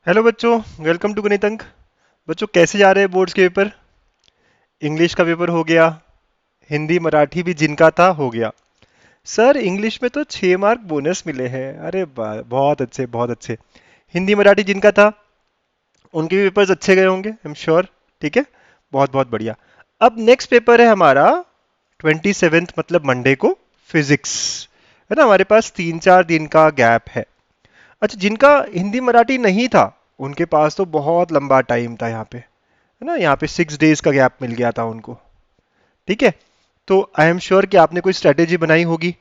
Hello बच्चों, welcome to गणित अंक। बच्चों कैसे जा रहे हैं बोर्ड्स के पेपर? इंग्लिश का पेपर हो गया, हिंदी मराठी भी जिनका था हो गया। सर इंग्लिश में तो 6 मार्क बोनस मिले हैं। अरे वाह, बहुत अच्छे बहुत अच्छे। हिंदी मराठी जिनका था उनके भी पेपर्स अच्छे गए होंगे, आई एम श्योर। ठीक है, बहुत बहुत बढ़िया। अब नेक्स्ट पेपर है हमारा 27th, मतलब मंडे को, फिजिक्स। है ना, हमारे पास 3-4 दिन का गैप है। अच्छा, जिनका हिंदी मराठी नहीं था उनके पास तो बहुत लंबा टाइम था यहाँ पे। है ना, यहाँ पे 6 डेज का गैप मिल गया था उनको। ठीक है, तो आई एम श्योर कि आपने कोई स्ट्रेटेजी बनाई होगी।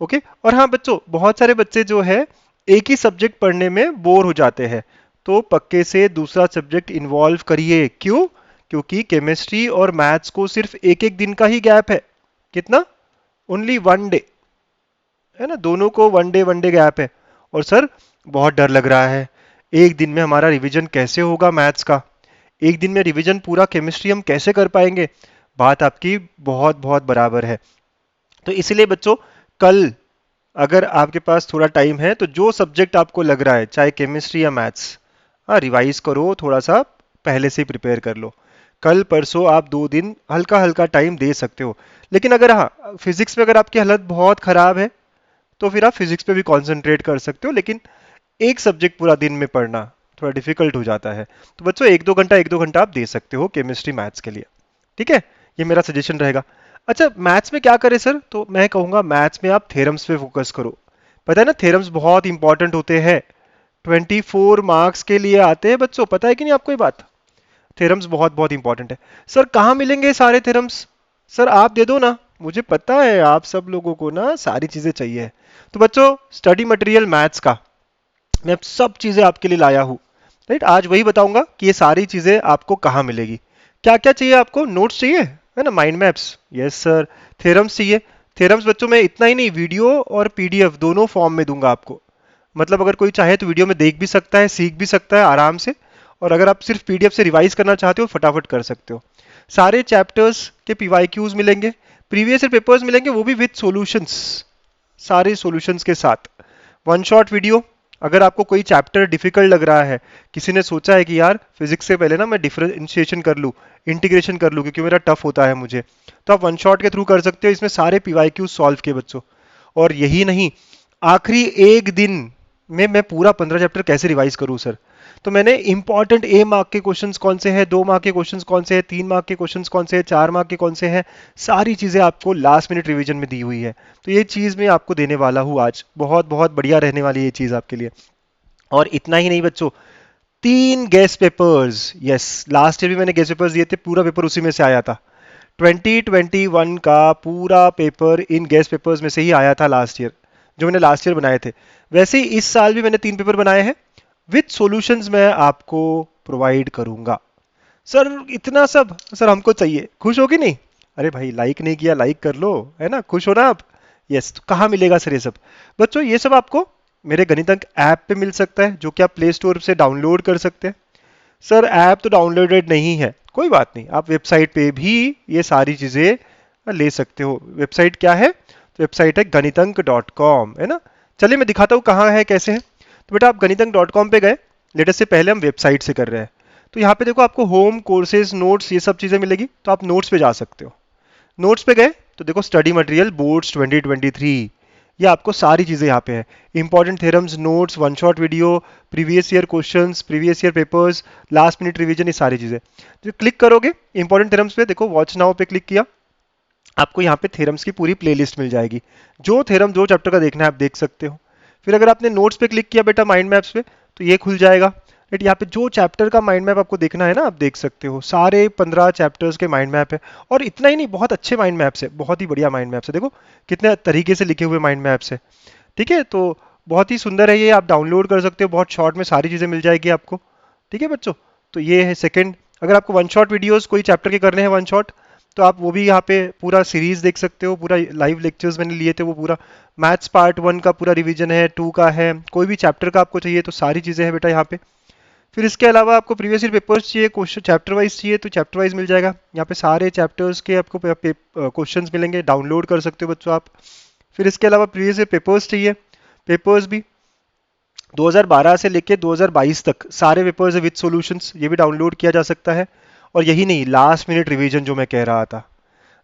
ओके, और हाँ बच्चों, बहुत सारे बच्चे जो है एक ही सब्जेक्ट पढ़ने में बोर हो जाते हैं, तो पक्के से दूसरा सब्जेक्ट इन्वॉल्व करिए। क्यों? क्योंकि केमिस्ट्री और मैथ्स को सिर्फ एक एक दिन का ही गैप है। कितना? Only 1 day. है ना, दोनों को वन डे गैप है। और सर बहुत डर लग रहा है, एक दिन में हमारा रिवीजन कैसे होगा मैथ्स का? एक दिन में रिवीजन पूरा केमिस्ट्री हम कैसे कर पाएंगे? बात आपकी बहुत बहुत बराबर है। तो इसलिए बच्चों, कल अगर आपके पास थोड़ा टाइम है तो जो सब्जेक्ट आपको लग रहा है, चाहे केमिस्ट्री या मैथ्स, हाँ रिवाइज करो थोड़ा सा, पहले से प्रिपेयर कर लो। कल परसों आप 2 दिन हल्का हल्का टाइम दे सकते हो। लेकिन अगर हाँ फिजिक्स में अगर आपकी हालत बहुत खराब है तो फिर आप फिजिक्स पे भी कंसंट्रेट कर सकते हो। लेकिन एक सब्जेक्ट पूरा दिन में पढ़ना थोड़ा डिफिकल्ट हो जाता है। तो बच्चों एक दो घंटा आप दे सकते हो केमिस्ट्री मैथ्स के लिए। ठीक है, ये मेरा सजेशन रहेगा। अच्छा, मैथ्स में क्या करें सर? तो मैं कहूंगा मैथ्स में आप थ्योरम्स पे फोकस करो। पता है ना, थ्योरम्स बहुत इंपॉर्टेंट होते हैं। 24 मार्क्स के लिए आते हैं बच्चों, पता है कि नहीं आपको ये बात? थ्योरम्स बहुत बहुत इंपॉर्टेंट है। सर कहाँ मिलेंगे ये सारे थ्योरम्स? सर आप दे दो ना, मुझे पता है आप सब लोगों को ना सारी चीजें चाहिए। तो बच्चों, स्टडी मटेरियल मैथ्स का मैं सब चीजें आपके लिए लाया हूँ। राइट, आज वही बताऊंगा कि ये सारी चीजें आपको कहाँ मिलेगी। क्या क्या चाहिए आपको? नोट्स चाहिए, है ना, mind maps, yes sir. Theorems चाहिए। थ्योरम्स बच्चों मैं इतना ही नहीं, वीडियो और पीडीएफ दोनों फॉर्म में दूंगा आपको। मतलब अगर कोई चाहे तो वीडियो में देख भी सकता है, सीख भी सकता है आराम से। और अगर आप सिर्फ पीडीएफ से रिवाइज करना चाहते हो, फटाफट कर सकते हो। सारे चैप्टर्स के पीवाईक्यूज मिलेंगे, प्रीवियस ईयर पेपर्स मिलेंगे, वो भी विद सॉल्यूशंस, सारे सॉल्यूशंस के साथ। वन शॉट वीडियो, अगर आपको कोई चैप्टर डिफिकल्ट लग रहा है, किसी ने सोचा है कि यार फिजिक्स से पहले ना मैं डिफरेंशिएशन कर लूँ, इंटीग्रेशन कर लूँ क्योंकि मेरा टफ होता है मुझे, तो आप वन शॉट के थ्रू कर सकते हो। इसमें सारे पीवाईक्यू सॉल्व किए बच्चों। और यही नहीं, आखिरी एक दिन में मैं पूरा 15 चैप्टर कैसे रिवाइज करूं सर? तो मैंने इंपॉर्टेंट A मार्क के क्वेश्चंस कौन से हैं, 2 मार्क के क्वेश्चंस कौन से हैं, 3 मार्क के क्वेश्चंस कौन से हैं, 4 मार्क के कौन से हैं, सारी चीजें आपको लास्ट मिनट रिवीजन में दी हुई है। तो ये चीज मैं आपको देने वाला हूँ आज, बहुत बहुत बढ़िया रहने वाली है ये चीज आपके लिए। और इतना ही नहीं बच्चों, 3 guest papers, yes, last year भी मैंने गेस्ट पेपर्स दिए थे, पूरा पेपर उसी में से आया था। 2021 का पूरा पेपर इन गेस्ट पेपर्स में से ही आया था लास्ट ईयर, जो मैंने लास्ट ईयर बनाए थे। वैसे ही इस साल भी मैंने 3 पेपर बनाए हैं, विथ सॉल्यूशंस मैं आपको प्रोवाइड करूंगा। सर इतना सब सर हमको चाहिए, खुश हो कि नहीं? अरे भाई लाइक नहीं किया, लाइक कर लो, है ना, खुश हो ना आप? यस, तो कहाँ मिलेगा सर ये सब? बच्चों ये सब आपको मेरे गणित अंक ऐप पे मिल सकता है, जो कि आप प्ले स्टोर से डाउनलोड कर सकते हैं। सर ऐप तो डाउनलोडेड नहीं है, कोई बात नहीं, आप वेबसाइट पे भी ये सारी चीजें ले सकते हो। वेबसाइट क्या है? तो वेबसाइट है गणितंक.com, है ना। चलिए मैं दिखाता हूँ कहाँ है, कैसे है। तो बेटा आप गणितंक.com पे गए, लेटेस्ट से पहले हम वेबसाइट से कर रहे हैं। तो यहाँ पे देखो आपको होम, कोर्सेज, नोट्स, ये सब चीजें मिलेगी, तो आप नोट्स पे जा सकते हो। नोट्स पे गए तो देखो स्टडी मटेरियल बोर्ड्स 2023, ये आपको सारी चीजें यहाँ पे है। Important theorems, notes, one shot video, previous year questions, previous year papers, last minute revision, ये सारी चीजें। जो क्लिक करोगे इंपॉर्टेंट थ्योरम्स पे, देखो वॉच नाउ पे क्लिक किया, आपको यहाँ पे थ्योरम्स की पूरी प्लेलिस्ट मिल जाएगी। जो थ्योरम जो चैप्टर का देखना है आप देख सकते हो। फिर अगर आपने नोट्स पे क्लिक किया बेटा, माइंड मैप्स पे, तो ये खुल जाएगा। राइट, यहाँ पे जो चैप्टर का माइंड मैप आपको देखना है ना, आप देख सकते हो, सारे 15 चैप्टर्स के माइंड मैप है। और इतना ही नहीं, बहुत अच्छे माइंड मैप्स है, बहुत ही बढ़िया माइंड मैप्स है, देखो कितने तरीके से लिखे हुए माइंड मैप्स है। ठीक है, तो बहुत ही सुंदर है ये, आप डाउनलोड कर सकते हो, बहुत शॉर्ट में सारी चीजें मिल जाएगी आपको। ठीक है बच्चों, तो ये है सेकंड। अगर आपको वन शॉट वीडियोस कोई चैप्टर के करने हैं वन शॉट, तो आप वो भी यहाँ पे पूरा सीरीज देख सकते हो, पूरा लाइव लेक्चर्स मैंने लिए थे, वो पूरा मैथ्स पार्ट 1 का पूरा रिवीजन है, 2 का है, कोई भी चैप्टर का आपको चाहिए तो सारी चीजें हैं बेटा यहाँ पे। फिर इसके अलावा आपको प्रीवियस ईयर पेपर्स चाहिए, क्वेश्चन चैप्टर वाइज चाहिए तो चैप्टर वाइज मिल जाएगा। यहाँ पे सारे चैप्टर्स के आपको क्वेश्चंस मिलेंगे, डाउनलोड कर सकते हो बच्चों आप। फिर इसके अलावा प्रीवियस ईयर पेपर्स चाहिए, पेपर्स भी 2012 से लेके 2022 तक सारे पेपर्स विद सॉल्यूशंस, ये भी डाउनलोड किया जा सकता है। और यही नहीं, लास्ट मिनट रिवीजन जो मैं कह रहा था,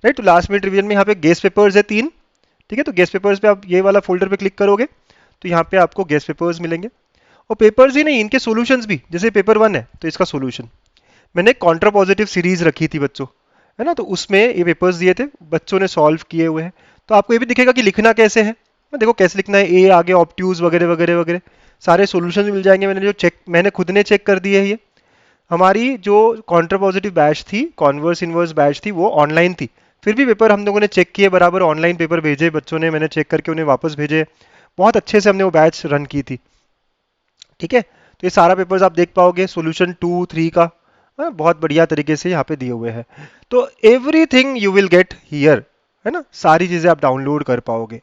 राइट, तो लास्ट मिनट रिवीजन में यहाँ पे गेस्ट पेपर्स है 3। ठीक है, तो गेस्ट पेपर्स पे आप ये वाला फोल्डर पे क्लिक करोगे तो यहाँ पे आपको गेस्ट पेपर्स मिलेंगे। और पेपर्स ही नहीं, इनके सॉल्यूशंस भी, जैसे पेपर 1 है तो इसका सॉल्यूशन। मैंने कॉन्ट्रा पॉजिटिव सीरीज रखी थी बच्चों, है ना, तो उसमें ये पेपर्स दिए थे, बच्चों ने सॉल्व किए हुए हैं। तो आपको ये भी दिखेगा कि लिखना कैसे है, देखो कैसे लिखना है, ए आगे ऑब्ट्यूज वगैरह वगैरह वगैरह, सारे सॉल्यूशन मिल जाएंगे। मैंने खुद ने चेक कर दिए है ये। हमारी जो कॉन्ट्रा पॉजिटिव बैच थी, कॉन्वर्स इनवर्स बैच थी, वो ऑनलाइन थी, फिर भी पेपर हम लोगों ने चेक किए बराबर, ऑनलाइन पेपर भेजे बच्चों ने, मैंने चेक करके उन्हें वापस भेजे, बहुत अच्छे से हमने वो बैच रन की थी। ठीक है, तो ये सारा पेपर्स आप देख पाओगे, सॉल्यूशन 2 3 का, बहुत बढ़िया तरीके से यहाँ पे दिए हुए हैं। तो everything you will get here, है ना, सारी चीजें आप डाउनलोड कर पाओगे।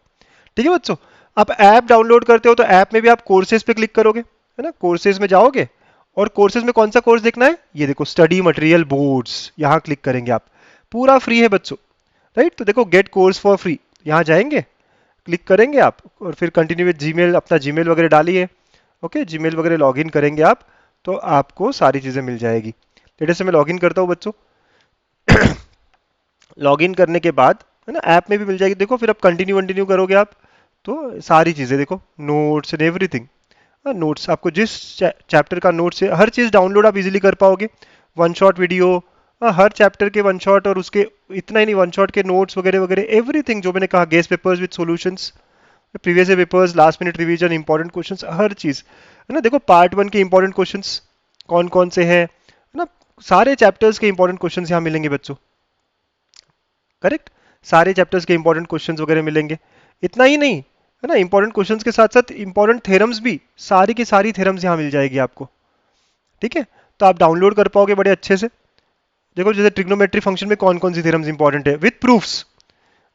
ठीक है बच्चों, आप ऐप डाउनलोड करते हो तो ऐप में भी आप कोर्सेज पे क्लिक करोगे, है ना, कोर्सेज में जाओगे और कोर्सेज में कौन सा कोर्स देखना है, ये देखो स्टडी मटेरियल बोर्ड्स, यहाँ क्लिक करेंगे आप, पूरा फ्री है बच्चों, राइट। तो देखो गेट कोर्स फॉर फ्री, यहाँ जाएंगे, क्लिक करेंगे आप और फिर कंटिन्यू विद जीमेल, अपना जीमेल वगैरह डालिए। ओके, जीमेल वगैरह लॉगिन करेंगे आप तो आपको सारी चीज़ें मिल जाएगी। लेटेस्ट मैं लॉगिन करता हूँ बच्चों। लॉगिन करने के बाद, है ना, ऐप में भी मिल जाएगी, देखो फिर आप कंटिन्यू कंटिन्यू करोगे आप तो सारी चीज़ें देखो, नोट्स एंड एवरीथिंग। नोट्स आपको जिस चैप्टर का नोट्स है, हर चीज़ डाउनलोड आप इजीली कर पाओगे। वन शॉट वीडियो, हर चैप्टर के वन शॉट, और उसके इतना ही नहीं, वन शॉट के नोट्स वगैरह वगैरह एवरीथिंग, जो मैंने कहा, guess papers with solutions, previous papers, last minute revision, important questions, हर चीज़, है ना। देखो पार्ट 1 के इंपॉर्टेंट क्वेश्चंस कौन कौन से हैं, है ना, सारे चैप्टर्स के इंपॉर्टेंट क्वेश्चंस यहाँ मिलेंगे बच्चों, करेक्ट, सारे चैप्टर्स के इंपॉर्टेंट क्वेश्चंस वगैरह मिलेंगे। इतना ही नहीं, है ना, इंपॉर्टेंट क्वेश्चंस के साथ साथ इंपॉर्टेंट थ्योरम्स भी, सारी की सारी थ्योरम्स यहाँ मिल जाएगी आपको। ठीक है, तो आप डाउनलोड कर पाओगे बड़े अच्छे से। देखो जैसे ट्रिग्नोमेट्री फंक्शन में कौन कौन सी थ्योरम्स इंपॉर्टेंट है, विद प्रूफ्स,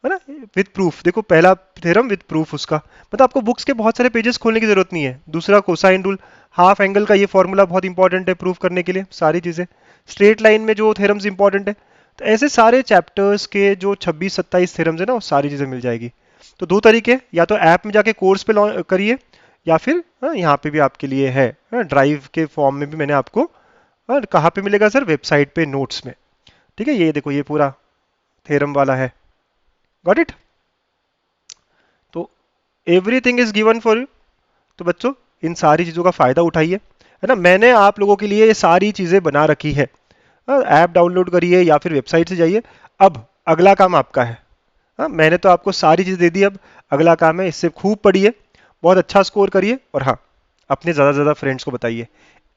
है ना, विद प्रूफ, देखो पहला थ्योरम विद प्रूफ उसका, मतलब आपको बुक्स के बहुत सारे पेजेस खोलने की जरूरत नहीं है। दूसरा कोसाइन रूल, हाफ एंगल का ये फॉर्मूला बहुत इंपॉर्टेंट है प्रूफ करने के लिए, सारी चीजें, स्ट्रेट लाइन में जो थ्योरम्स इंपॉर्टेंट है, तो ऐसे सारे चैप्टर्स के जो 26 27 थ्योरम्स है ना, वो सारी चीजें मिल जाएगी। तो दो तरीके, या तो ऐप में जाके कोर्स पे करिए, या फिर यहाँ पे भी आपके लिए है, ड्राइव के फॉर्म में भी मैंने आपको, कहाँ पे मिलेगा सर, वेबसाइट पे नोट्स में। ठीक है, ये देखो ये पूरा थ्योरम वाला है, गॉट इट। तो everything is given for you. तो बच्चों इन सारी चीज़ों का फ़ायदा उठाइए, है ना, मैंने आप लोगों के लिए ये सारी चीज़ें बना रखी है। ऐप डाउनलोड करिए या फिर वेबसाइट से जाइए। अब अगला काम आपका है। मैंने तो आपको सारी चीज़ दे दी, अब अगला काम है, इससे खूब पढ़िए, बहुत अच्छा स्कोर करिए, और हाँ, अपने ज़्यादा से ज़्यादा फ्रेंड्स को बताइए।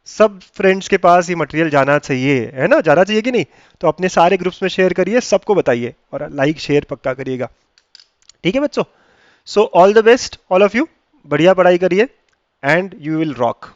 सब फ्रेंड्स के पास ये मटेरियल जाना चाहिए, है ना, जाना चाहिए कि नहीं। तो अपने सारे ग्रुप्स में शेयर करिए, सबको बताइए, और लाइक शेयर पक्का करिएगा। ठीक है बच्चों, so all the best all of you, बढ़िया पढ़ाई करिए एंड यू विल रॉक।